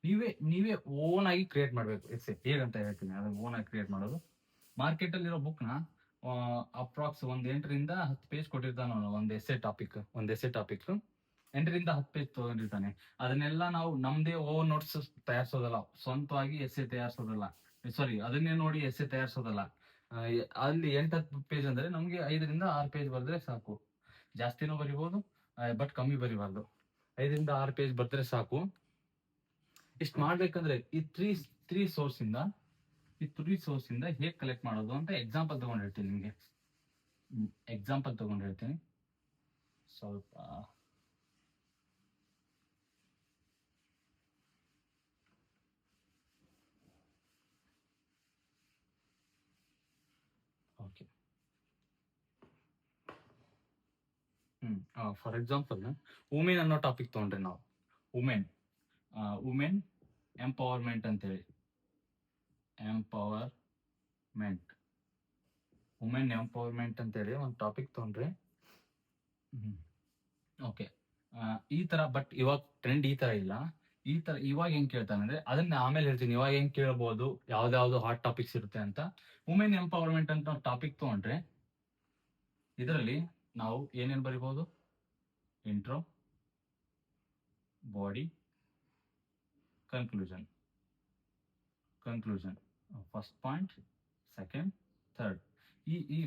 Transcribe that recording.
ನೀವೇ ಓನ್ ಆಗಿ ಕ್ರಿಯೇಟ್ ಮಾಡ್ಬೇಕು ಎಸ್ಸೆ. ಹೇಗಂತ ಹೇಳ್ತೀನಿ, ಅದನ್ನ ಓನ್ ಆಗಿ ಕ್ರಿಯೇಟ್ ಮಾಡೋದು. ಮಾರ್ಕೆಟ್ ಅಲ್ಲಿರೋ ಬುಕ್ ನ ಅಪ್ರಾಕ್ಸ್ ಒಂದ್ 8ರಿಂದ 10 ಪೇಜ್ ಕೊಟ್ಟಿರ್ತಾನ ಅವನು. ಒಂದ್ ಎಸ್ಸೆ ಟಾಪಿಕ್ 8ರಿಂದ 10 ಪೇಜ್ ತಗೊಂಡಿರ್ತಾನೆ. ಅದನ್ನೆಲ್ಲ ನಾವು ನಮ್ದೇ ಓನ್ ನೋಟ್ಸ್ ತಯಾರಿಸೋದಲ್ಲ, ಸ್ವಂತವಾಗಿ ಎಸ್ಸೆ ತಯಾರಿಸೋದಲ್ಲ, ಸಾರಿ ಅದನ್ನೇ ನೋಡಿ ಎಸ್ಸೆ ತಯಾರಿಸೋದಲ್ಲ. ಅಲ್ಲಿ 8-10 ಪೇಜ್ ಅಂದ್ರೆ ನಮ್ಗೆ 5ರಿಂದ 6 ಪೇಜ್ ಬರೆದ್ರೆ ಸಾಕು. ಜಾಸ್ತಿನೂ ಬರಿಬೋದು, ಬಟ್ ಕಮ್ಮಿ ಬರಿಬಾರ್ದು. 5ರಿಂದ 6 ಪೇಜ್ ಬರ್ದ್ರೆ ಸಾಕು. ಇಷ್ಟು ಮಾಡ್ಬೇಕಂದ್ರೆ ಈ ತ್ರೀ ಸೋರ್ಸ್ ಇಂದ ಹೇಗೆ ಕಲೆಕ್ಟ್ ಮಾಡೋದು ಅಂತ ಎಕ್ಸಾಂಪಲ್ ತಗೊಂಡಿರ್ತೀನಿ ನಿಮ್ಗೆ. ಎಕ್ಸಾಂಪಲ್ ತಗೊಂಡಿರ್ತೀನಿ ಸ್ವಲ್ಪ. ಓಕೆ, ಫಾರ್ ಎಕ್ಸಾಂಪಲ್ ವುಮೆನ್ ಅನ್ನೋ ಟಾಪಿಕ್ ತಗೊಂಡ್ರೆ ನಾವು ವುಮೆನ್ ಎಂಪವರ್ಮೆಂಟ್ ಅಂತೇಳಿ, ವುಮೆನ್ ಎಂಪವರ್ಮೆಂಟ್ ಅಂತೇಳಿ ಒಂದು ಟಾಪಿಕ್ ತಗೊಂಡ್ರೆ, ಓಕೆ, ಈ ತರ. ಬಟ್ ಇವಾಗ ಟ್ರೆಂಡ್ ಈ ತರ ಇಲ್ಲ. ಇವಾಗ ಹೆಂಗ್ ಕೇಳ್ತಾನೆ ಅಂದ್ರೆ, ಅದನ್ನ ಆಮೇಲೆ ಹೇಳ್ತೀನಿ. ಇವಾಗ ಹೆಂಗ್ ಕೇಳಬಹುದು, ಯಾವ್ದಾವ್ದು ಹಾಟ್ ಟಾಪಿಕ್ಸ್ ಇರುತ್ತೆ ಅಂತ. ವುಮೆನ್ ಎಂಪವರ್ಮೆಂಟ್ ಅಂತ ಟಾಪಿಕ್ ತಗೊಂಡ್ರೆ ಇದರಲ್ಲಿ ನಾವು ಏನೇನ್ ಬರಿಬಹುದು? Intro, body, conclusion, first point, second, third. ಈ